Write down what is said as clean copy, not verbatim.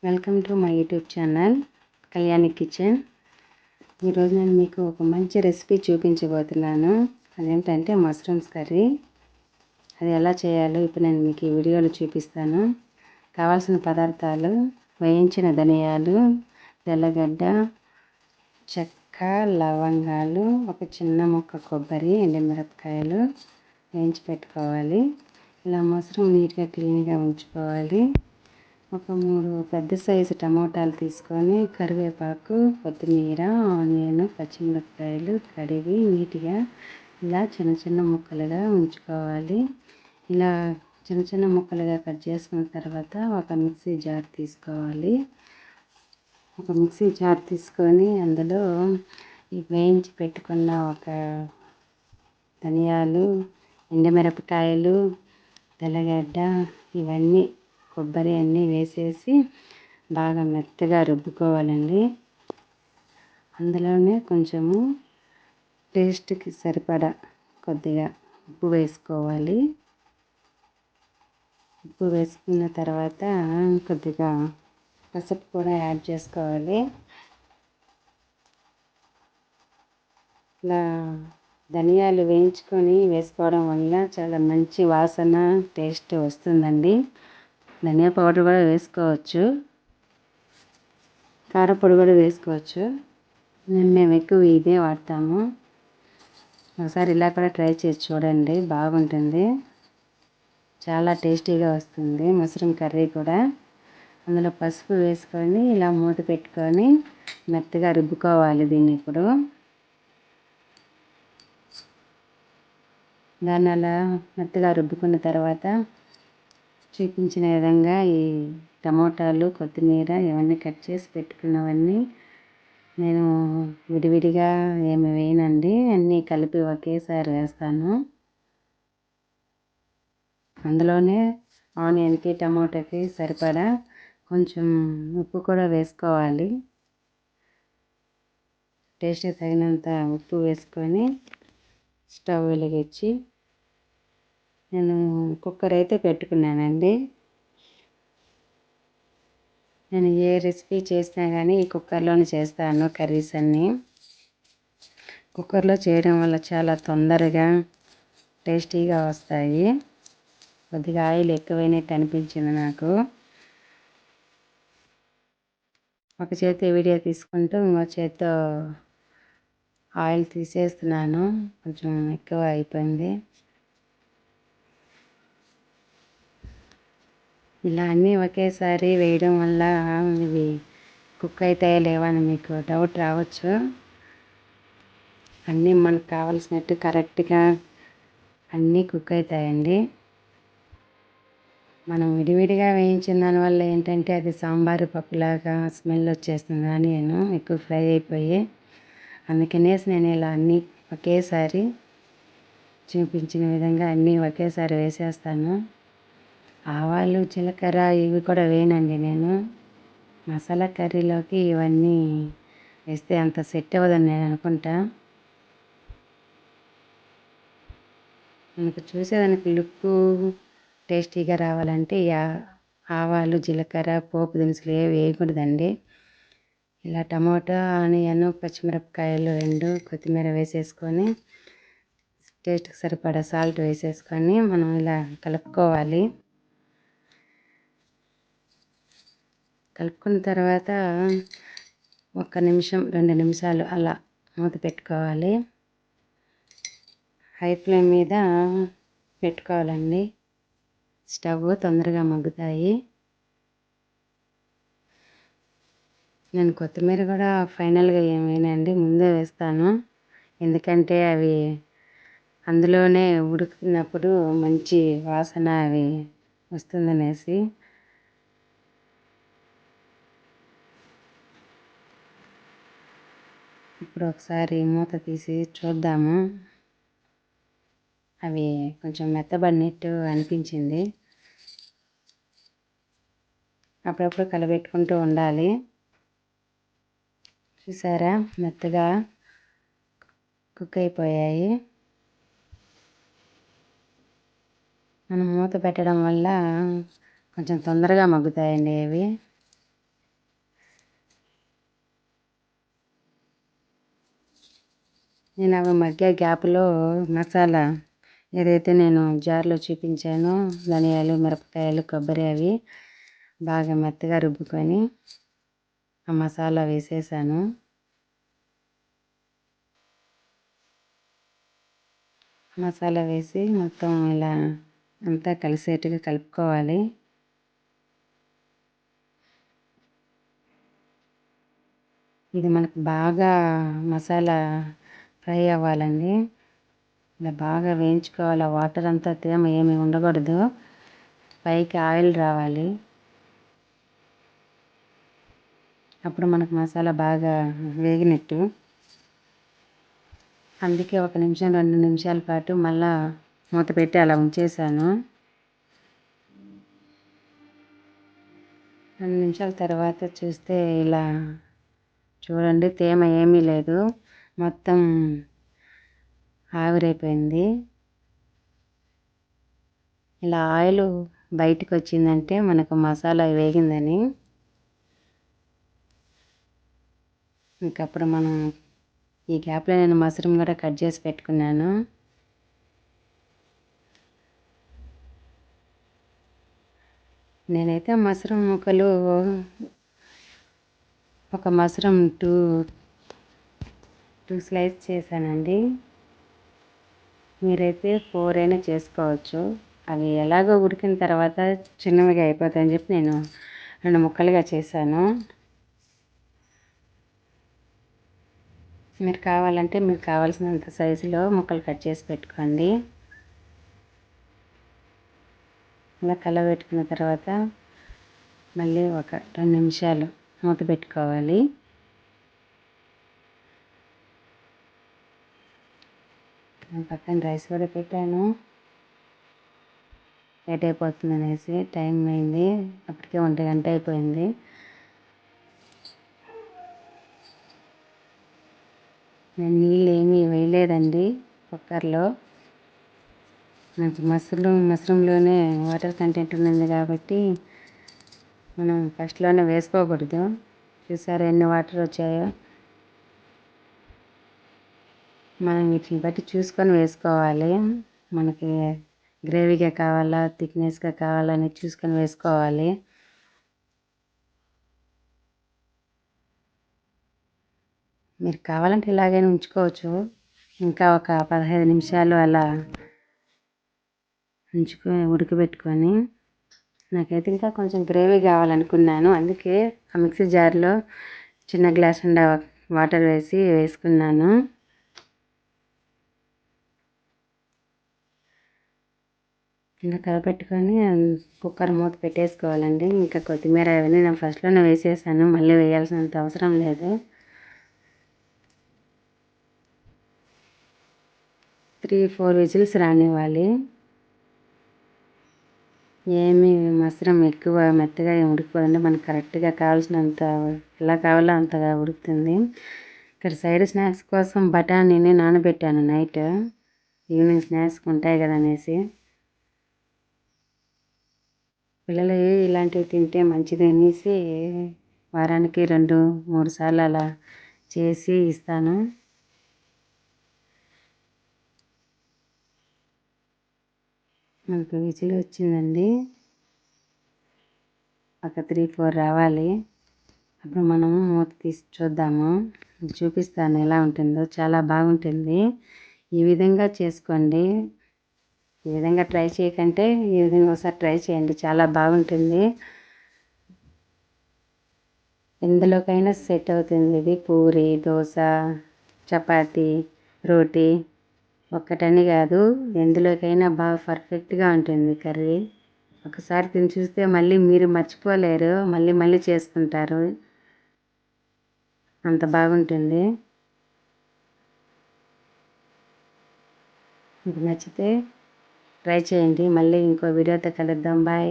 Welcome to my YouTube channel Kalyani kitchen. ఈరోజు నేను మీకు ఒక మంచి రెసిపీ చూపించబోతున్నాను. అదేంటంటే మష్రూమ్స్ కర్రీ. అది ఎలా చేయాలో ఇప్పుడు నేను మీకు ఈ వీడియోలో చూపిస్తాను. కావాల్సిన పదార్థాలు: వేయించిన ధనియాలు, తెల్లగడ్డ, చెక్క, లవంగాలు, ఒక చిన్న ముక్క కొబ్బరి, ఎండుమిరపకాయలు వేయించి పెట్టుకోవాలి. ఇలా మష్రూమ్ నీట్గా క్లీన్గా ఉంచుకోవాలి. ఒక 3 పెద్ద సైజు టమోటాలు తీసుకొని కరివేపాకు, కొత్తిమీర, ఆనియన్, పచ్చిమిరపకాయలు కడిగి నీట్గా ఇలా చిన్న చిన్న ముక్కలుగా ఉంచుకోవాలి. ఇలా చిన్న చిన్న ముక్కలుగా కట్ చేసుకున్న తర్వాత ఒక మిక్సీ జార్ తీసుకోవాలి. ఒక మిక్సీ జార్ తీసుకొని అందులో ఈ వేయించి పెట్టుకున్న ఒక ధనియాలు, ఎండుమిరపకాయలు, తెల్లగడ్డ, ఇవన్నీ కొబ్బరి అన్నీ వేసేసి బాగా మెత్తగా రుబ్బుకోవాలండి. అందులోనే కొంచెము టేస్ట్కి సరిపడా కొద్దిగా ఉప్పు వేసుకోవాలి. ఉప్పు వేసుకున్న తర్వాత కొద్దిగా పసుపు కూడా యాడ్ చేసుకోవాలి. ఇలా ధనియాలు వేయించుకొని వేసుకోవడం వల్ల చాలా మంచి వాసన, టేస్ట్ వస్తుందండి. ధనియా పౌడర్ కూడా వేసుకోవచ్చు, కారపొడి కూడా వేసుకోవచ్చు. మేము ఎక్కువ ఇదే వాడతాము. ఒకసారి ఇలా కూడా ట్రై చేసి చూడండి, బాగుంటుంది. చాలా టేస్టీగా వస్తుంది మష్రూమ్ కర్రీ కూడా. అందులో పసుపు వేసుకొని ఇలా మూత పెట్టుకొని మెత్తగా రుబ్బుకోవాలి దీన్ని. ఇప్పుడు దాన్ని అలా మెత్తగా రుబ్బుకున్న తర్వాత చూపించిన విధంగా ఈ టమోటాలు, కొత్తిమీర ఇవన్నీ కట్ చేసి పెట్టుకున్నవన్నీ నేను విడివిడిగా ఏమి వేయనండి, అన్నీ కలిపి ఒకేసారి వేస్తాను. అందులోనే ఆనియన్కి, టమోటాకి సరిపడా కొంచెం ఉప్పు కూడా వేసుకోవాలి. టేస్ట్కి తగినంత ఉప్పు వేసుకొని స్టవ్ వెలిగించి నేను కుక్కర్ అయితే పెట్టుకున్నానండి. నేను ఏ రెసిపీ చేసినా కానీ ఈ కుక్కర్లోనే చేస్తాను కర్రీస్ అన్నీ. కుక్కర్లో చేయడం వల్ల చాలా తొందరగా టేస్టీగా వస్తాయి. కొద్దిగా ఆయిల్ ఎక్కువైనట్టు అనిపించింది నాకు. ఒక చేతితో వీడియో తీసుకుంటూ ఇంకో చేతితో ఆయిల్ తీసేస్తున్నాను, కొంచెం ఎక్కువ అయిపోయింది. ఇలా అన్నీ ఒకేసారి వేయడం వల్ల ఇవి కుక్ అవుతాయో లేవో అని మీకు డౌట్ రావచ్చు. అన్నీ మనకు కావాల్సినట్టు కరెక్ట్గా అన్నీ కుక్ అవుతాయండి. మనం విడివిడిగా వేయించిన దానివల్ల ఏంటంటే అది సాంబారు పప్పులాగా స్మెల్ వచ్చేస్తుంది, ఆనియన్ ఎక్కువ ఫ్రై అయిపోయి. అందుకనేసి నేను ఇలా అన్నీ ఒకేసారి చూపించిన విధంగా అన్నీ ఒకేసారి వేసేస్తాను. ఆవాలు, జీలకర్ర ఇవి కూడా వేయనండి నేను. మసాలా కర్రీలోకి ఇవన్నీ వేస్తే అంత సెట్ అవ్వదని నేను అనుకుంటా. మనకు చూసేదానికి లుక్ టేస్టీగా రావాలంటే ఆవాలు, జీలకర్ర, పోపు దినుసులు ఏవి వేయకూడదండి. ఇలా టమోటా, ఆనియన్, పచ్చిమిరపకాయలు 2, కొత్తిమీర వేసేసుకొని టేస్ట్కి సరిపడా సాల్ట్ వేసేసుకొని మనం ఇలా కలుపుకోవాలి. కలుపుకున్న తర్వాత 1 నిమిషం 2 నిమిషాలు అలా మూత పెట్టుకోవాలి. హై ఫ్లేమ్ మీద పెట్టుకోవాలండి, స్టవ్ తొందరగా మగ్గుతాయి. నేను కొత్తిమీర కూడా ఫైనల్గా ఏమి వేయనండి, ముందే వేస్తాను. ఎందుకంటే అవి అందులోనే ఉడుకుతున్నప్పుడు మంచి వాసన అవి వస్తుందనేసి. ఇప్పుడు ఒకసారి మూత తీసి చూద్దాము. అవి కొంచెం మెత్తబడినట్టు అనిపించింది. అప్పుడప్పుడు కలబెట్టుకుంటూ ఉండాలి. చూసారా, మెత్తగా కుక్ అయిపోయాయి. మనం మూత పెట్టడం వల్ల కొంచెం తొందరగా మగ్గుతాయండి అవి. నేను అవి మగ్గే గ్యాప్లో మసాలా ఏదైతే నేను జార్లో చూపించానో ధనియాలు, మిరపకాయలు, కొబ్బరి అవి బాగా మెత్తగా రుబ్బుకొని ఆ మసాలా వేసేసాను. మసాలా వేసి మొత్తం ఇలా అంతా కలిసేట్టుగా కలుపుకోవాలి. ఇది మనకు బాగా మసాలా ఫ్రై అవ్వాలండి. ఇలా బాగా వేయించుకోవాలి. వాటర్ అంతా తేమ ఏమి ఉండకూడదు. పైకి ఆయిల్ రావాలి. అప్పుడు మనకు మసాలా బాగా వేగినట్టు. అందుకే 1 నిమిషం 2 నిమిషాల పాటు మళ్ళా మూత పెట్టి అలా ఉంచేసాను. 2 నిమిషాల తర్వాత చూస్తే ఇలా చూడండి, తేమ ఏమీ లేదు, మొత్తం ఆవిరైపోయింది. ఇలా ఆయిల్ బయటకు వచ్చిందంటే మనకు మసాలా వేగిందని. ఇంకప్పుడు మనం ఈ గ్యాప్లో నేను మష్రూమ్ కూడా కట్ చేసి పెట్టుకున్నాను. నేనైతే మష్రూమ్ ముక్కలు ఒక మష్రూమ్ టూ స్లైస్ చేశానండి. మీరైతే 4 అయినా చేసుకోవచ్చు. అవి ఎలాగో ఉడికిన తర్వాత చిన్నవిగా అయిపోతాయని చెప్పి నేను 2 ముక్కలుగా చేశాను. మీరు కావాలంటే మీకు కావాల్సినంత సైజులో ముక్కలు కట్ చేసి పెట్టుకోండి. ఇలా కలబెట్టుకున్న తర్వాత మళ్ళీ ఒక 2 నిమిషాలు మూత పెట్టుకోవాలి. పక్కన రైస్ కూడా పెట్టాను. లేట్ అయిపోతుంది అనేసి టైం అయింది. అప్పటికే 1 గంట అయిపోయింది. నేను నీళ్ళు ఏమీ వేయలేదండి కుక్కర్లో. నాకు మష్రూమ్లోనే వాటర్ కంటెంట్ ఉంది కాబట్టి మనం ఫస్ట్లోనే వేసుకోకూడదు. చూసారా ఎన్ని వాటర్ వచ్చాయో. మనం వీటిని బట్టి చూసుకొని వేసుకోవాలి. మనకి గ్రేవీగా కావాలా, థిక్నెస్గా కావాలా అనేది చూసుకొని వేసుకోవాలి. మీరు కావాలంటే ఇలాగైనా ఉంచుకోవచ్చు. ఇంకా ఒక 15 నిమిషాలు అలా ఉడకబెట్టుకొని, నాకైతే ఇంకా కొంచెం గ్రేవీ కావాలనుకున్నాను. అందుకే ఆ మిక్సీ జార్లో చిన్న గ్లాస్ నిండా వాటర్ వేసుకున్నాను. ఇంకా కలపెట్టుకొని కుక్కర్ మూత పెట్టేసుకోవాలండి. ఇంకా కొత్తిమీర అవన్నీ నేను ఫస్ట్లోనే వేసేసాను. మళ్ళీ వేయాల్సినంత అవసరం లేదు. 3-4 విజిల్స్ రానివ్వాలి. ఏమి మష్రూమ్ ఎక్కువ మెత్తగా ఉడికిపోదండి. మనకు కరెక్ట్గా కావాల్సినంత ఎలా కావాలో అంతగా ఉడుకుతుంది. ఇక్కడ సైడ్ స్నాక్స్ కోసం బఠానీని నానబెట్టాను నైట్. ఈవినింగ్ స్నాక్స్ ఉంటాయి కదా అనేసి. పిల్లలు ఇలాంటివి తింటే మంచిది అనేసి వారానికి 2-3 సార్లు అలా చేసి ఇస్తాను. మనకు విజిల్ వచ్చిందండి. ఒక 3-4 రావాలి. అప్పుడు మనము మూత తీసి చూద్దాము. చూపిస్తాను ఎలా ఉంటుందో. చాలా బాగుంటుంది. ఈ విధంగా చేసుకోండి. ఈ విధంగా ట్రై చేయకంటే ఈ విధంగా ఒకసారి ట్రై చేయండి. చాలా బాగుంటుంది. ఎందులోకైనా సెట్ అవుతుంది. ఇది పూరి, దోశ, చపాతీ, రోటీ ఒక్కటని కాదు, ఎందులోకైనా బాగా పర్ఫెక్ట్గా ఉంటుంది కర్రీ. ఒకసారి తిని చూస్తే మళ్ళీ మీరు మర్చిపోలేరు. మళ్ళీ చేసుకుంటారు. అంత బాగుంటుంది. మీకు నచ్చితే ట్రై చేయండి. మళ్ళీ ఇంకో వీడియోతో కలుద్దాం. బాయ్.